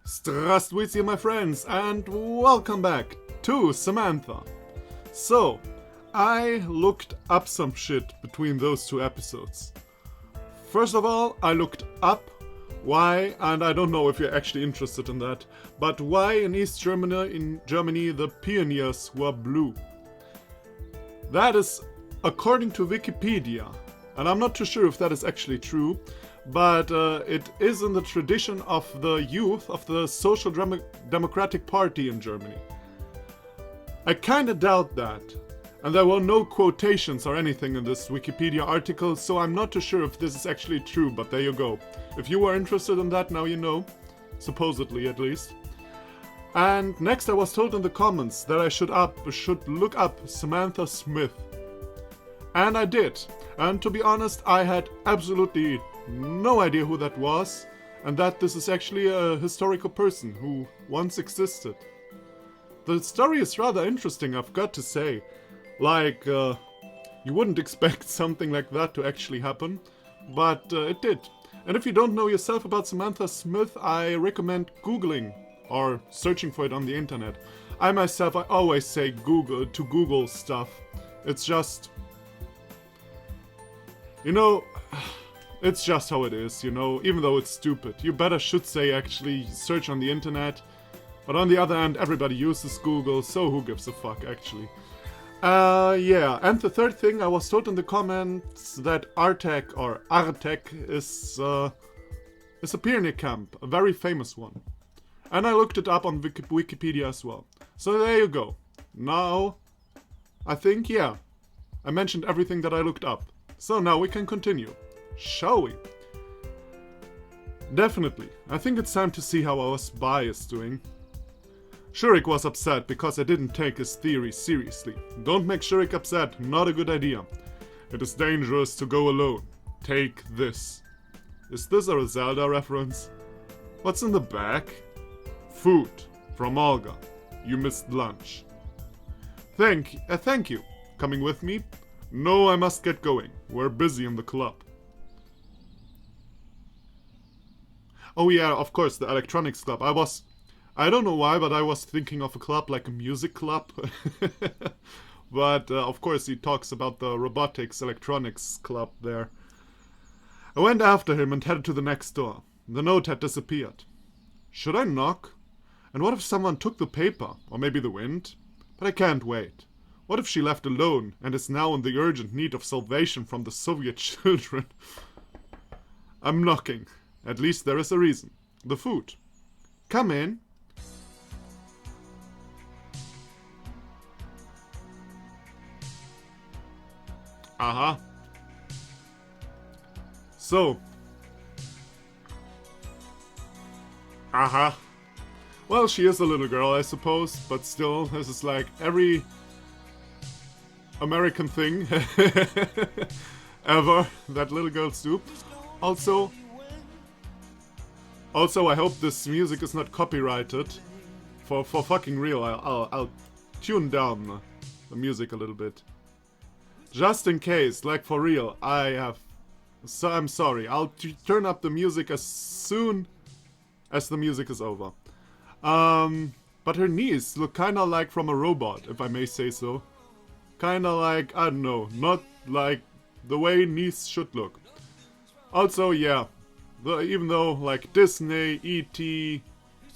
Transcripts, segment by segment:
Здравствуйте, my friends, and welcome back to Samantha. So, I looked up some shit between those two episodes. First of all, I looked up why, and I don't know if you're actually interested in that, but why in East Germany the pioneers were blue. That is according to Wikipedia, and I'm not too sure if that is actually true, but it is in the tradition of the youth of the Social Democratic Party in Germany. I kinda doubt that, and there were no quotations or anything in this Wikipedia article, so I'm not too sure if this is actually true, but there you go. If you were interested in that, now you know. Supposedly, at least. And next I was told in the comments that I should look up Samantha Smith. And I did. And to be honest, I had absolutely no idea who that was, and that this is actually a historical person who once existed. The story is rather interesting, I've got to say. Like, you wouldn't expect something like that to actually happen, but it did. And if you don't know yourself about Samantha Smith, I recommend Googling or searching for it on the internet. I always say Google stuff. It's just, it's just how it is, even though it's stupid. You should say actually search on the internet. But on the other hand, everybody uses Google, so who gives a fuck, actually. Yeah, and the third thing, I was told in the comments that Artek is a pioneer camp, a very famous one. And I looked it up on Wikipedia as well. So there you go. Now, I think, yeah, I mentioned everything that I looked up. So now we can continue. Shall we? Definitely. I think it's time to see how our spy is doing. Shurik was upset because I didn't take his theory seriously. Don't make Shurik upset, not a good idea. It is dangerous to go alone. Take this. Is this a Zelda reference? What's in the bag? Food. From Olga. You missed lunch. Thank you. Coming with me? No, I must get going. We're busy in the club. Oh yeah, of course, the electronics club. I don't know why, but I was thinking of a club like a music club. But of course he talks about the robotics electronics club there. I went after him and headed to the next door. The note had disappeared. Should I knock? And what if someone took the paper? Or maybe the wind? But I can't wait. What if she left alone and is now in the urgent need of salvation from the Soviet children? I'm knocking. At least there is a reason. The food. Come in. Aha. So. Aha. Well, she is a little girl, I suppose, but still, this is like every American thing ever that little girls do. Also, I hope this music is not copyrighted. For fucking real, I'll tune down the music a little bit. Just in case, like for real, I'm sorry. I'll turn up the music as soon as the music is over. But her knees look kinda like from a robot, if I may say so. Kinda like, I don't know, not like the way knees should look. Also, yeah, even though like Disney, E.T.,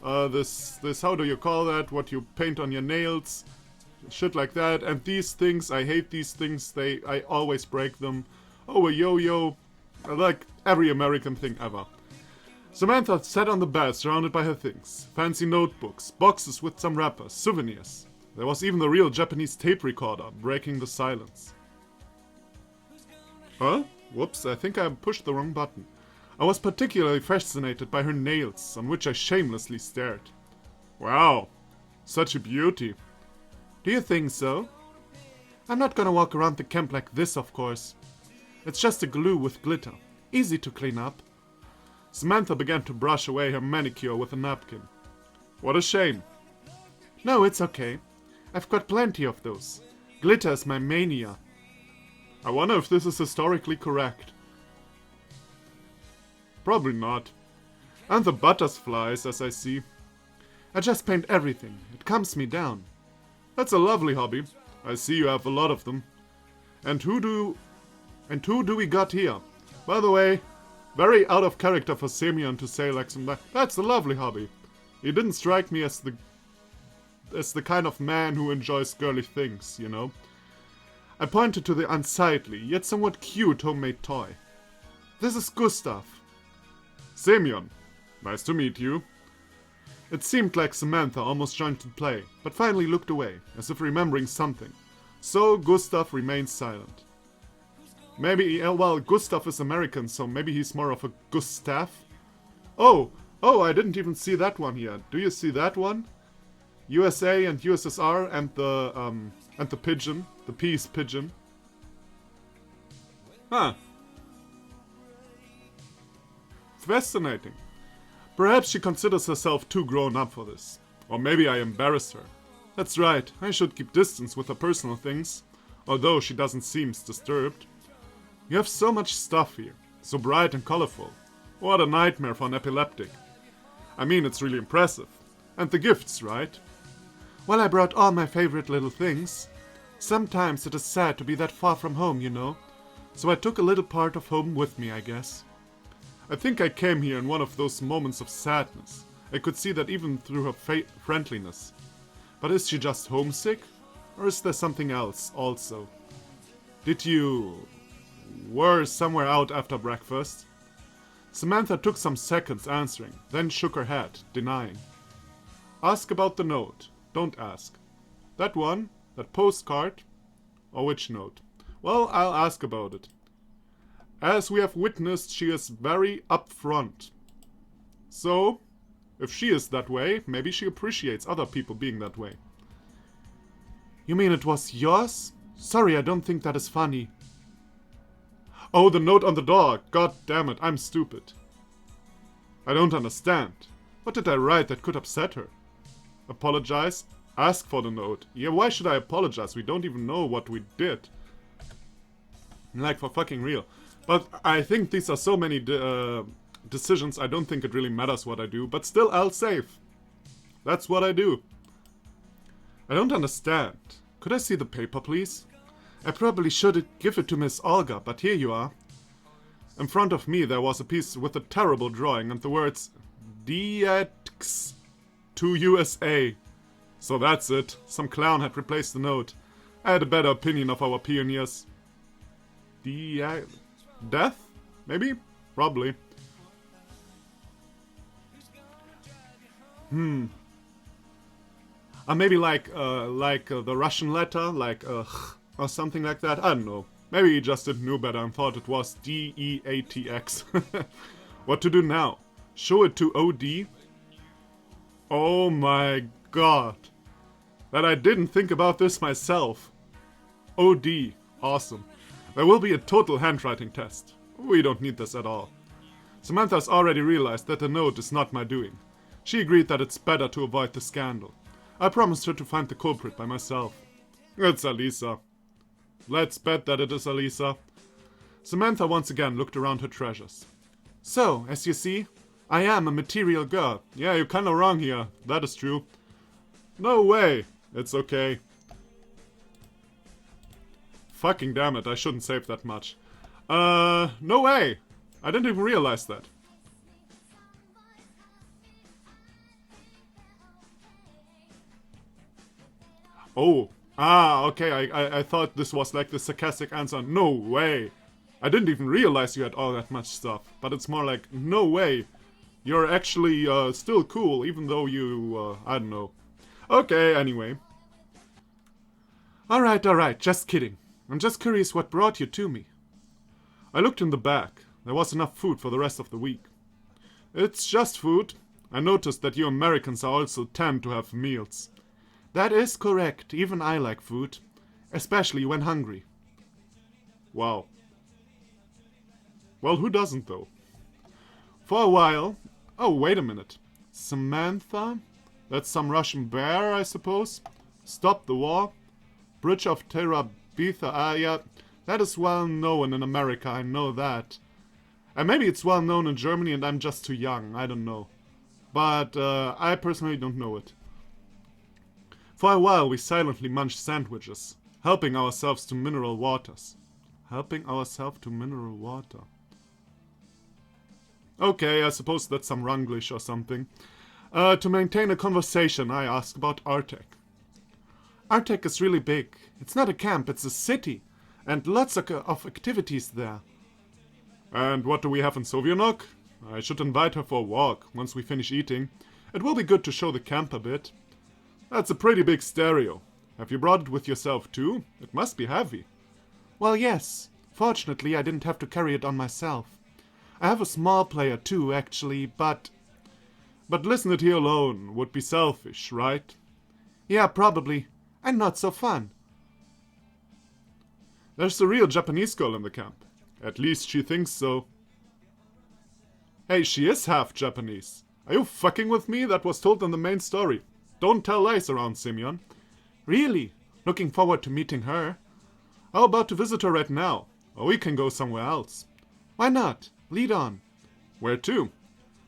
this how do you call that? What you paint on your nails, shit like that. And these things, I hate these things. I always break them. Oh, a yo-yo, like every American thing ever. Samantha sat on the bed, surrounded by her things. Fancy notebooks, boxes with some wrappers, souvenirs. There was even the real Japanese tape recorder, breaking the silence. Huh? Whoops, I think I pushed the wrong button. I was particularly fascinated by her nails, on which I shamelessly stared. Wow, such a beauty. Do you think so? I'm not gonna walk around the camp like this, of course. It's just a glue with glitter. Easy to clean up. Samantha began to brush away her manicure with a napkin. What a shame. No, it's okay. I've got plenty of those. Glitter is my mania. I wonder if this is historically correct. Probably not. And the butterflies, as I see. I just paint everything. It calms me down. That's a lovely hobby. I see you have a lot of them. And who do we got here? By the way, very out of character for Semyon to say like some. That's a lovely hobby. He didn't strike me as the kind of man who enjoys girly things, you know. I pointed to the unsightly, yet somewhat cute homemade toy. This is Gustav. Semyon, nice to meet you. It seemed like Samantha almost joined to play, but finally looked away, as if remembering something. So Gustav remained silent. Maybe, well, Gustav is American, so maybe he's more of a Gustav. Oh, I didn't even see that one here. Do you see that one? USA and USSR and the pigeon, the peace pigeon. Huh. Fascinating. Perhaps she considers herself too grown up for this. Or maybe I embarrassed her. That's right, I should keep distance with her personal things, although she doesn't seem disturbed. You have so much stuff here, so bright and colorful. What a nightmare for an epileptic. I mean, it's really impressive. And the gifts, right? Well, I brought all my favorite little things. Sometimes it is sad to be that far from home, you know. So I took a little part of home with me, I guess. I think I came here in one of those moments of sadness. I could see that even through her friendliness. But is she just homesick? Or is there something else also? Did you were somewhere out after breakfast? Samantha took some seconds answering, then shook her head, denying. Ask about the note. Don't ask. That one? That postcard? Or which note? Well, I'll ask about it. As we have witnessed, she is very upfront. So, if she is that way, maybe she appreciates other people being that way. You mean it was yours? Sorry, I don't think that is funny. Oh, the note on the door. God damn it, I'm stupid. I don't understand. What did I write that could upset her? Apologize? Ask for the note. Yeah, why should I apologize? We don't even know what we did. Like, for fucking real. But I think these are so many decisions, I don't think it really matters what I do. But still, I'll save. That's what I do. I don't understand. Could I see the paper, please? I probably should give it to Miss Olga, but here you are. In front of me there was a piece with a terrible drawing and the words DX to USA. So that's it. Some clown had replaced the note. I had a better opinion of our pioneers. Death? Maybe? Probably. Or maybe like the Russian letter, like or something like that. I don't know. Maybe he just didn't know better and thought it was DEATX. What to do now? Show it to OD? Oh my god. That I didn't think about this myself. OD. Awesome. There will be a total handwriting test. We don't need this at all. Samantha's already realized that the note is not my doing. She agreed that it's better to avoid the scandal. I promised her to find the culprit by myself. It's Alisa. Let's bet that it is Alisa. Samantha once again looked around her treasures. So, as you see, I am a material girl. Yeah, you're kinda wrong here. That is true. No way. It's okay. Fucking damn it, I shouldn't save that much. No way. I didn't even realize that. Oh. Ah, okay, I thought this was like the sarcastic answer. No way. I didn't even realize you had all that much stuff. But it's more like, no way. You're actually still cool, even though you, I don't know. Okay, anyway. Alright, just kidding. I'm just curious what brought you to me. I looked in the back. There was enough food for the rest of the week. It's just food. I noticed that you Americans also tend to have meals. That is correct. Even I like food. Especially when hungry. Wow. Well, who doesn't, though? For a while... Oh, wait a minute. Samantha? That's some Russian bear, I suppose? Stop the war? Bridge of Terabitha. Ah, yeah. That is well known in America, I know that. And maybe it's well known in Germany and I'm just too young. I don't know. but I personally don't know it. For a while we silently munched sandwiches, helping ourselves to mineral waters. Helping ourselves to mineral water. Okay, I suppose that's some Runglish or something. To maintain a conversation, I asked about Artek. Artek is really big. It's not a camp, it's a city. And lots of activities there. And what do we have in Sovianok? I should invite her for a walk once we finish eating. It will be good to show the camp a bit. That's a pretty big stereo. Have you brought it with yourself too? It must be heavy. Well, yes. Fortunately, I didn't have to carry it on myself. I have a small player too, actually, but listening it here alone would be selfish, right? Yeah, probably. And not so fun. There's a real Japanese girl in the camp. At least she thinks so. Hey, she is half Japanese. Are you fucking with me? That was told in the main story. Don't tell lies around, Simeon. Really? Looking forward to meeting her. How about to visit her right now? Or we can go somewhere else. Why not? Lead on. Where to?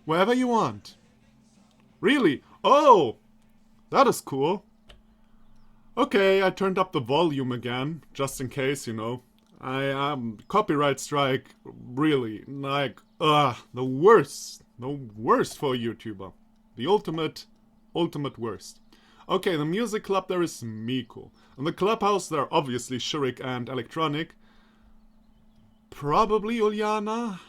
Wherever you want. Really? Oh! That is cool. Okay, I turned up the volume again, just in case, you know. Copyright strike, really, like, the worst for a YouTuber. The ultimate worst. Okay, the music club there is Miku. In the clubhouse there are obviously Shurik and Electronic. Probably Uliana?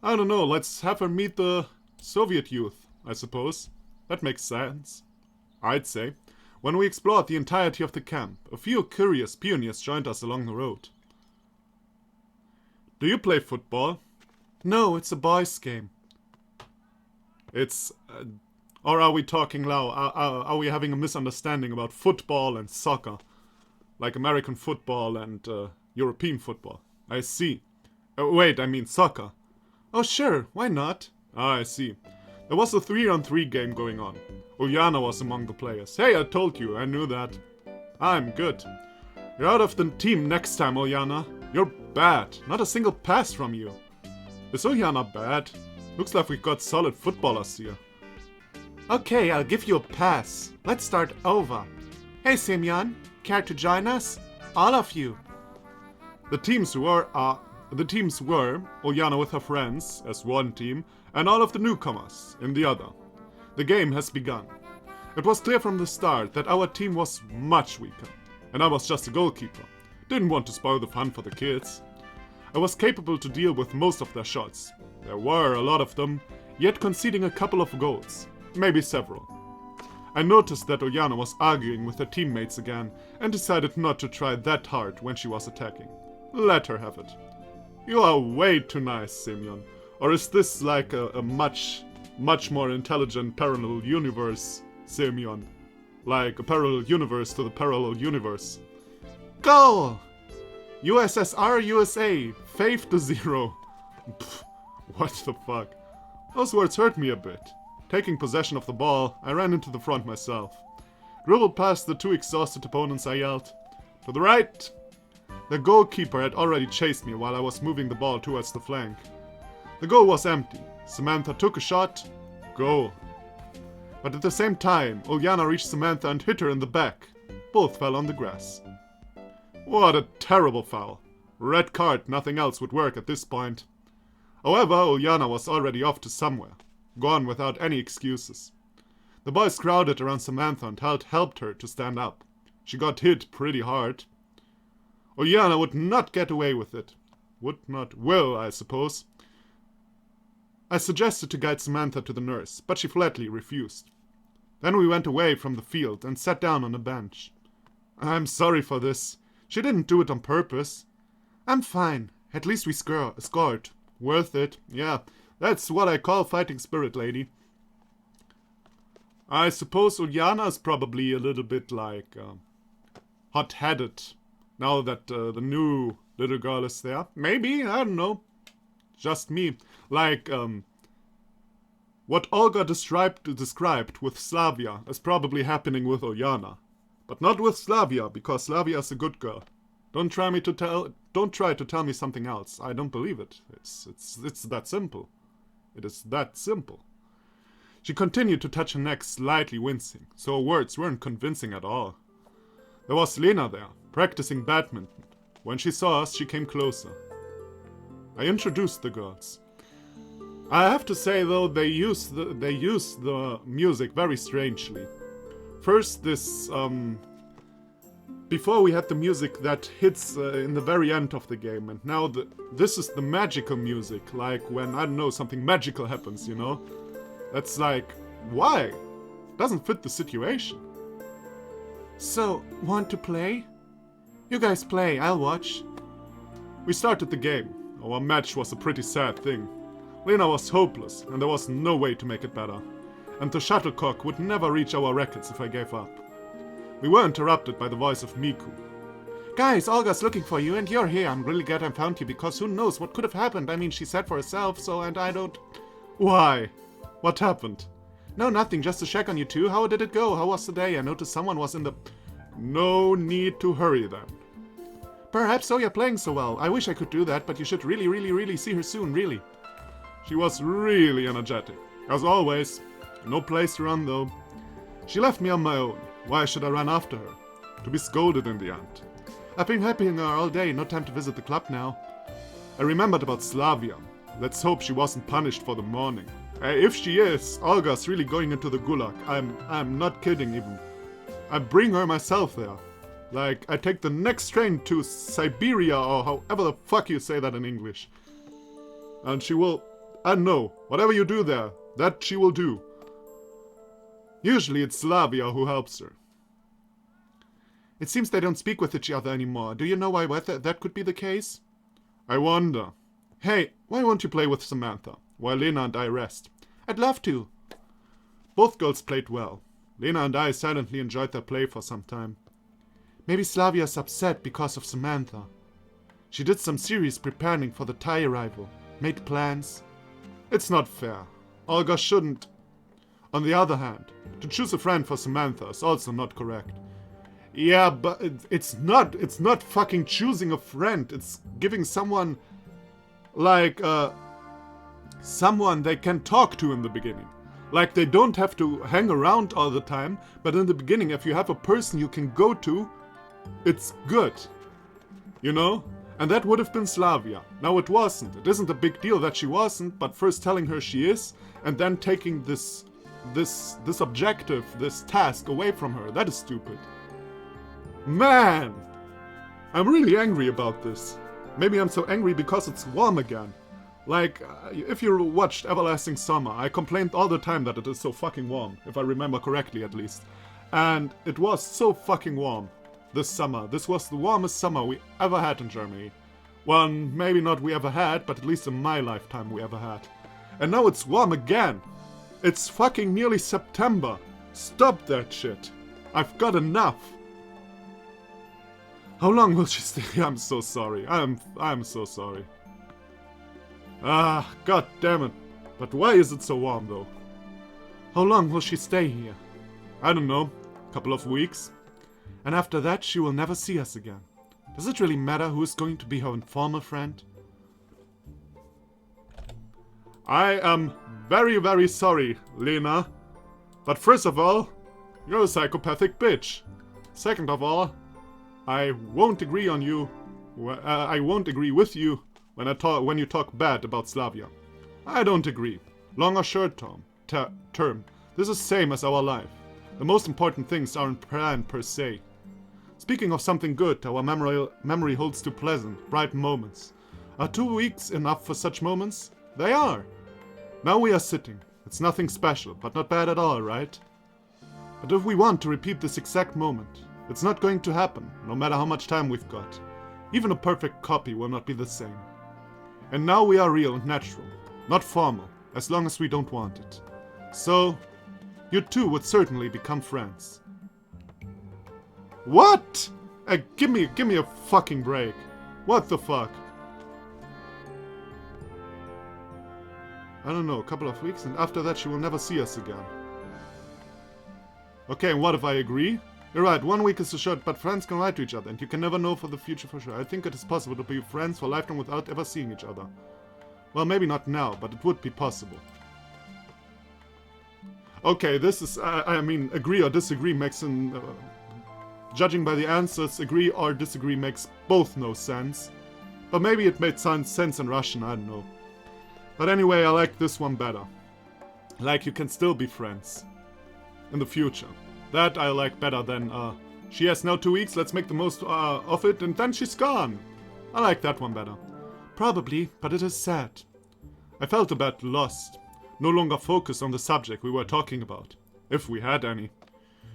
I don't know, let's have her meet the Soviet youth, I suppose. That makes sense. I'd say. When we explored the entirety of the camp, a few curious pioneers joined us along the road. Do you play football? No, it's a boys' game. It's... or are we talking loud? Are we having a misunderstanding about football and soccer? Like American football and European football. I see. Wait, I mean soccer. Oh sure, why not? Ah, I see. There was a 3-on-3 game going on. Uliana was among the players. Hey, I told you, I knew that. I'm good. You're out of the team next time, Uliana. You're bad. Not a single pass from you. Is Uliana bad? Looks like we've got solid footballers here. Okay, I'll give you a pass. Let's start over. Hey, Simeon. Care to join us? All of you. The teams were Uliana with her friends, as one team, and all of the newcomers, in the other. The game has begun. It was clear from the start that our team was much weaker, and I was just a goalkeeper. Didn't want to spoil the fun for the kids. I was capable to deal with most of their shots. There were a lot of them, yet conceding a couple of goals, maybe several. I noticed that Uliana was arguing with her teammates again, and decided not to try that hard when she was attacking. Let her have it. You are way too nice, Simeon. Or is this like a much more intelligent parallel universe, Simeon? Like a parallel universe to the parallel universe. Goal! USSR USA, 5-0. Pfft, what the fuck? Those words hurt me a bit. Taking possession of the ball, I ran into the front myself. Dribbled past the two exhausted opponents, I yelled, "To the right!" The goalkeeper had already chased me while I was moving the ball towards the flank. The goal was empty. Samantha took a shot. Goal. But at the same time, Uliana reached Samantha and hit her in the back. Both fell on the grass. What a terrible foul. Red card, nothing else would work at this point. However, Uliana was already off to somewhere. Gone without any excuses. The boys crowded around Samantha and helped her to stand up. She got hit pretty hard. Uliana would not get away with it. Will, I suppose. I suggested to guide Samantha to the nurse, but she flatly refused. Then we went away from the field and sat down on a bench. I'm sorry for this. She didn't do it on purpose. I'm fine. At least we scored. Worth it. Yeah, that's what I call fighting spirit, lady. I suppose Uliana is probably a little bit like hot-headed now that the new little girl is there. Maybe, I don't know. Just me. Like, what Olga described with Slavia is probably happening with Uliana. But not with Slavia, because Slavia is a good girl. Don't try to tell me something else. I don't believe it. It's that simple. It is that simple. She continued to touch her neck, slightly wincing, so her words weren't convincing at all. There was Lena there, practicing badminton. When she saw us, she came closer. I introduced the girls. I have to say though, they used the music very strangely. First, before we had the music that hits in the very end of the game, and now this is the magical music, like when, I don't know, something magical happens, you know? That's like, why? Doesn't fit the situation. So, want to play? You guys play, I'll watch. We started the game. Our match was a pretty sad thing. Lena was hopeless, and there was no way to make it better. And the shuttlecock would never reach our rackets if I gave up. We were interrupted by the voice of Miku. Guys, Olga's looking for you, and you're here. I'm really glad I found you, because who knows what could have happened. I mean, she said for herself, so, and I don't... Why? What happened? No, nothing, just to check on you two. How did it go? How was the day? I noticed someone was in the... No need to hurry then. Perhaps so, you're playing so well. I wish I could do that, but you should really see her soon, really. She was really energetic. As always. No place to run, though. She left me on my own. Why should I run after her? To be scolded in the end. I've been helping her all day, no time to visit the club now. I remembered about Slavia. Let's hope she wasn't punished for the morning. If she is, Olga's really going into the gulag. I'm not kidding even. I bring her myself there. Like, I take the next train to Siberia, or however the fuck you say that in English. And she will... I don't know, whatever you do there, that she will do. Usually it's Slavia who helps her. It seems they don't speak with each other anymore. Do you know why that could be the case? I wonder. Hey, why won't you play with Samantha, while Lena and I rest? I'd love to. Both girls played well. Lena and I silently enjoyed their play for some time. Maybe Slavia's upset because of Samantha. She did some serious preparing for the Thai arrival. Made plans. It's not fair. Olga shouldn't. On the other hand, to choose a friend for Samantha is also not correct. Yeah, but it's not fucking choosing a friend. It's giving someone, like, someone they can talk to in the beginning. Like, they don't have to hang around all the time, but in the beginning, if you have a person you can go to, it's good. You know? And that would have been Slavia. Now it wasn't. It isn't a big deal that she wasn't, but first telling her she is, and then taking this objective, this task away from her, that is stupid. Man! I'm really angry about this. Maybe I'm so angry because it's warm again. Like, if you watched Everlasting Summer, I complained all the time that it is so fucking warm, if I remember correctly at least. And it was so fucking warm this summer. This was the warmest summer we ever had in Germany. Well, maybe not we ever had, but at least in my lifetime we ever had. And now it's warm again. It's fucking nearly September. Stop that shit. I've got enough. How long will she stay? I'm so sorry. I'm so sorry. Ah, god damn it. But why is it so warm though? How long will she stay here? I don't know. A couple of weeks. And after that she will never see us again. Does it really matter who is going to be her informal friend? I am very sorry, Lena. But first of all, you're a psychopathic bitch. Second of all, I won't agree on you. I won't agree with you when you talk bad about Slavia. I don't agree. Long or short term, this is same as our life. The most important things aren't planned per se. Speaking of something good, our memory holds to pleasant, bright moments. Are 2 weeks enough for such moments? They are. Now we are sitting. It's nothing special, but not bad at all, right? But if we want to repeat this exact moment, it's not going to happen, no matter how much time we've got. Even a perfect copy will not be the same. And now we are real and natural, not formal, as long as we don't want it. So, you two would certainly become friends. What? Give me a fucking break. What the fuck? I don't know, a couple of weeks, and after that she will never see us again. Okay, and what if I agree? You're right, 1 week is too short, but friends can write to each other, and you can never know for the future for sure. I think it is possible to be friends for a lifetime without ever seeing each other. Well, maybe not now, but it would be possible. Okay, this is, I mean, agree or disagree makes an... judging by the answers, agree or disagree makes both no sense. But maybe it made sense in Russian, I don't know. But anyway, I like this one better. Like you can still be friends. In the future. That I like better than, she has now 2 weeks, let's make the most of it, and then she's gone. I like that one better. Probably, but it is sad. I felt a bit lost. No longer focused on the subject we were talking about. If we had any.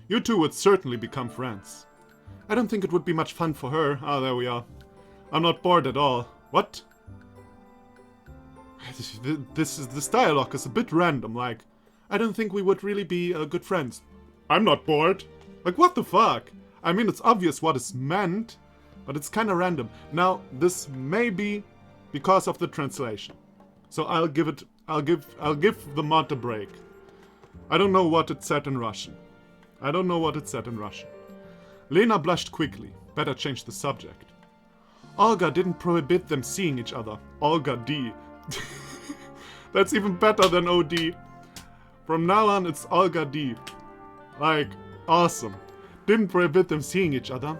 You two would certainly become friends. I don't think it would be much fun for her. Ah, there we are. I'm not bored at all. What? This dialogue is a bit random, like, I don't think we would really be good friends. I'm not bored. Like, what the fuck? I mean, it's obvious what is meant, but it's kinda random. Now, this may be because of the translation. So I'll give the mod a break. I don't know what it said in Russian. Lena blushed quickly. Better change the subject. Olga didn't prohibit them seeing each other. Olga D. That's even better than OD. From now on, it's Olga D. Like, awesome. Didn't prohibit them seeing each other.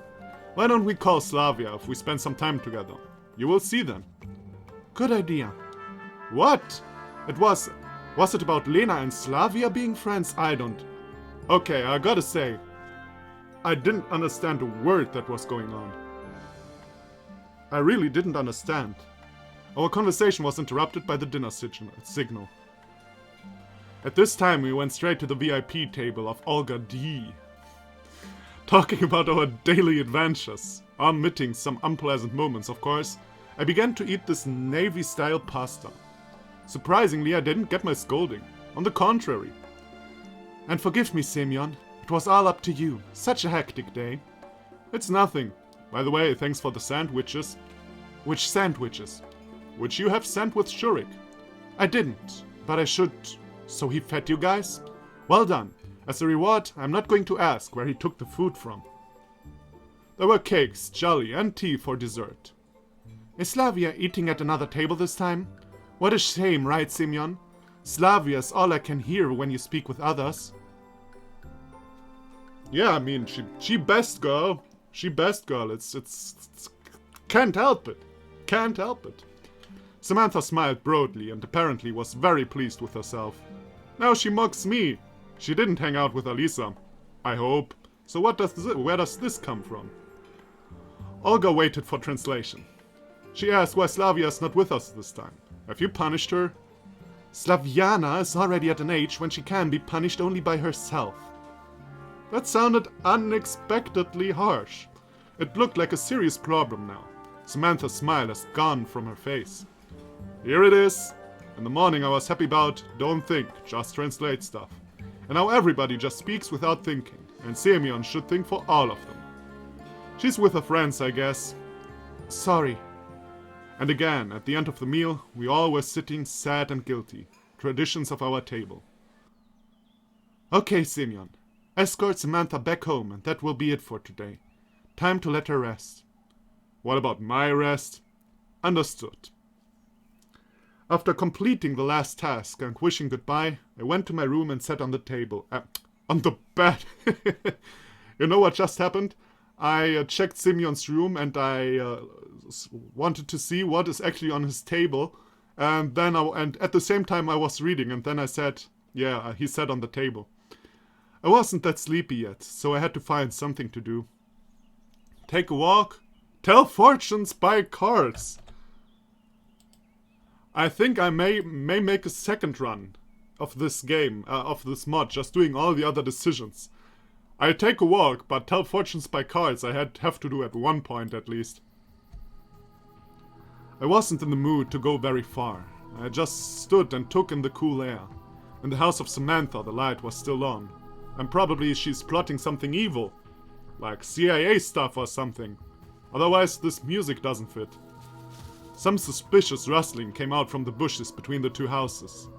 Why don't we call Slavia if we spend some time together? You will see then. Good idea. What? Was it about Lena and Slavia being friends? I don't. Okay, I gotta say, I didn't understand a word that was going on. I really didn't understand. Our conversation was interrupted by the dinner signal. At this time, we went straight to the VIP table of Olga D. Talking about our daily adventures, omitting some unpleasant moments, of course, I began to eat this Navy-style pasta. Surprisingly, I didn't get my scolding. On the contrary. And forgive me, Semyon. It was all up to you. Such a hectic day. It's nothing. By the way, thanks for the sandwiches. Which sandwiches? Which you have sent with Shurik. I didn't, but I should. So he fed you guys? Well done. As a reward, I'm not going to ask where he took the food from. There were cakes, jelly, and tea for dessert. Is Slavia eating at another table this time? What a shame, right, Semyon? Slavia is all I can hear when you speak with others. Yeah, I mean, she best girl. She best girl. It's can't help it. Can't help it. Samantha smiled broadly and apparently was very pleased with herself. Now she mocks me. She didn't hang out with Alisa. I hope. So where does this come from? Olga waited for translation. She asked why Slavia is not with us this time. Have you punished her? Slaviana is already at an age when she can be punished only by herself. That sounded unexpectedly harsh. It looked like a serious problem now. Samantha's smile has gone from her face. Here it is. In the morning I was happy about don't think, just translate stuff. And now everybody just speaks without thinking. And Semyon should think for all of them. She's with her friends, I guess. Sorry. And again, at the end of the meal, we all were sitting sad and guilty. Traditions of our table. Okay, Semyon. Escort Samantha back home, and that will be it for today. Time to let her rest. What about my rest? Understood. After completing the last task and wishing goodbye, I went to my room and sat on the table. On the bed. You know what just happened? I checked Semyon's room and I wanted to see what is actually on his table. And then at the same time I was reading, and then I said, yeah, he sat on the table. I wasn't that sleepy yet, so I had to find something to do. Take a walk. Tell fortunes by cards. I think I may make a second run of this game, of this mod, just doing all the other decisions. I take a walk, but tell fortunes by cards I have to do at one point at least. I wasn't in the mood to go very far. I just stood and took in the cool air. In the house of Samantha the light was still on. And probably she's plotting something evil. Like CIA stuff or something. Otherwise this music doesn't fit. Some suspicious rustling came out from the bushes between the two houses.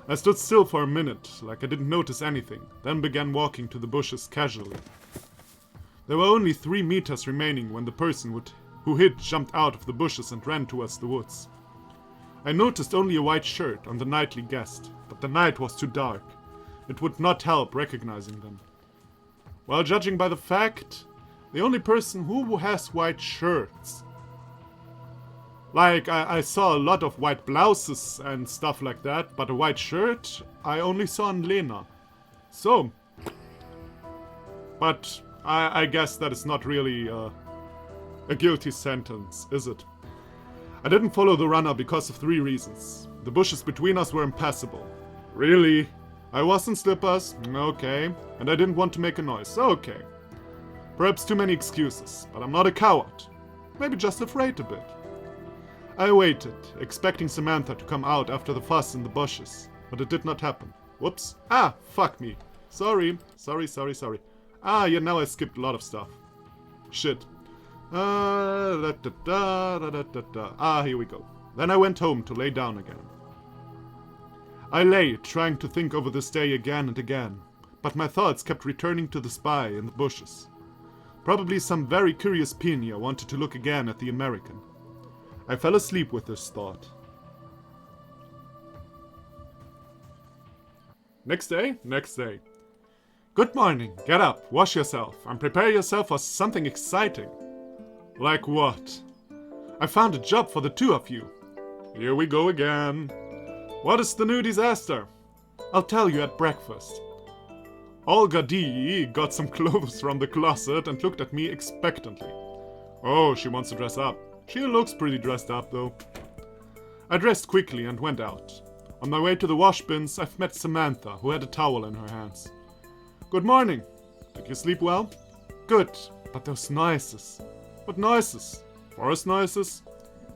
I stood still for a minute, like I didn't notice anything, then began walking to the bushes casually. There were only 3 meters remaining when the person who hid jumped out of the bushes and ran towards the woods. I noticed only a white shirt on the nightly guest, but the night was too dark. it would not help recognizing them. Well, judging by the fact, the only person who has white shirts. Like, I saw a lot of white blouses and stuff like that, but a white shirt I only saw on Lena. So, but I guess that is not really a guilty sentence, is it? I didn't follow the runner because of 3 reasons. The bushes between us were impassable. Really? I was in slippers? Okay. And I didn't want to make a noise? Okay. Perhaps too many excuses, but I'm not a coward. Maybe just afraid a bit. I waited, expecting Samantha to come out after the fuss in the bushes, but it did not happen. Whoops. Ah, fuck me. Sorry. Ah, yeah, now I skipped a lot of stuff. Shit. Ah, here we go. Then I went home to lay down again. I lay, trying to think over this day again and again, but my thoughts kept returning to the spy in the bushes. Probably some very curious Pina wanted to look again at the American. I fell asleep with this thought. Next day. Good morning, get up, wash yourself, and prepare yourself for something exciting. Like what? I found a job for the 2 of you. Here we go again. What is the new disaster? I'll tell you at breakfast. Olga D got some clothes from the closet and looked at me expectantly. Oh, she wants to dress up. She looks pretty dressed up though. I dressed quickly and went out. On my way to the wash bins, I've met Samantha, who had a towel in her hands. Good morning. Did you sleep well? Good, but those noises. What noises? Forest noises?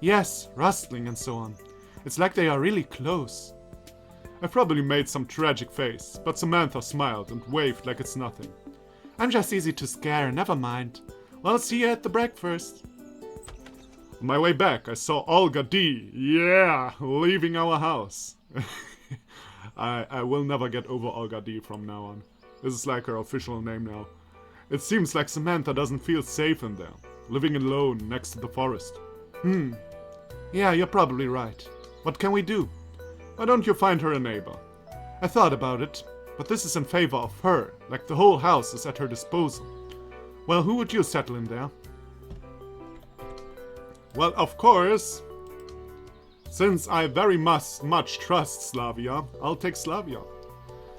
Yes, rustling and so on. It's like they are really close. I probably made some tragic face, but Samantha smiled and waved like it's nothing. I'm just easy to scare, never mind. Well, see you at the breakfast. On my way back, I saw Olga D. Yeah, leaving our house. I will never get over Olga D from now on. This is like her official name now. It seems like Samantha doesn't feel safe in there, living alone next to the forest. Yeah, you're probably right. What can we do? Why don't you find her a neighbor? I thought about it, but this is in favor of her, like the whole house is at her disposal. Well, who would you settle in there? Well, of course, since I very much trust Slavia, I'll take Slavia.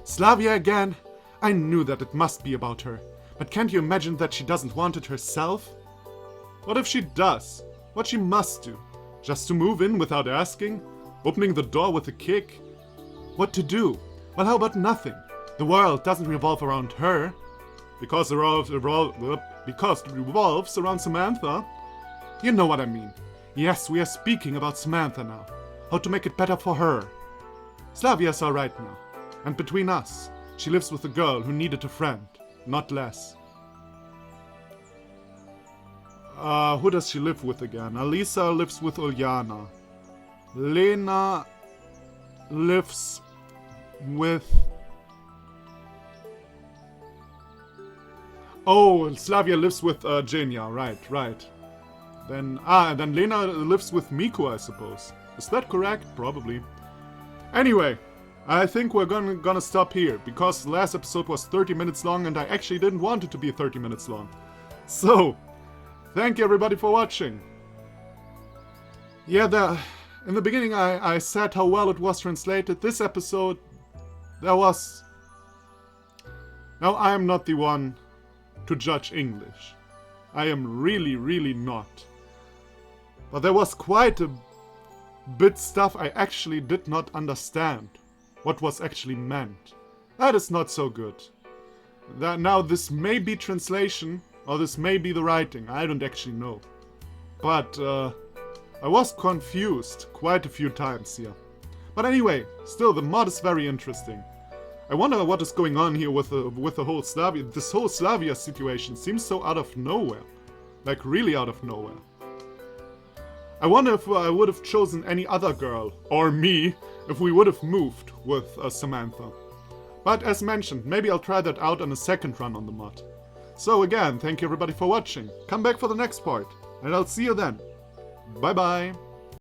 Slavia again? I knew that it must be about her. But can't you imagine that she doesn't want it herself? What if she does? What she must do? Just to move in without asking? Opening the door with a kick? What to do? Well, how about nothing? The world doesn't revolve around her. Because it revolves around Samantha. You know what I mean. Yes, we are speaking about Samantha now. How to make it better for her. Slavia's alright now. And between us, she lives with a girl who needed a friend, not less. Who does she live with again? Alisa lives with Uljana. Lena lives with... Oh, Slavia lives with Genia, right. Then Lena lives with Miku, I suppose. Is that correct? Probably. Anyway, I think we're gonna stop here, because the last episode was 30 minutes long and I actually didn't want it to be 30 minutes long. So, thank you everybody for watching. Yeah, in the beginning I said how well it was translated. This episode, there was... Now, I am not the one to judge English. I am really not. But there was quite a bit stuff I actually did not understand. What was actually meant. That is not so good. Now this may be translation, or this may be the writing, I don't actually know. But I was confused quite a few times here. But anyway, still the mod is very interesting. I wonder what is going on here with the whole Slavia. This whole Slavia situation seems so out of nowhere. Like really out of nowhere. I wonder if I would have chosen any other girl, or me, if we would have moved with Samantha. But as mentioned, maybe I'll try that out on a second run on the mod. So again, thank you everybody for watching. Come back for the next part, and I'll see you then. Bye bye.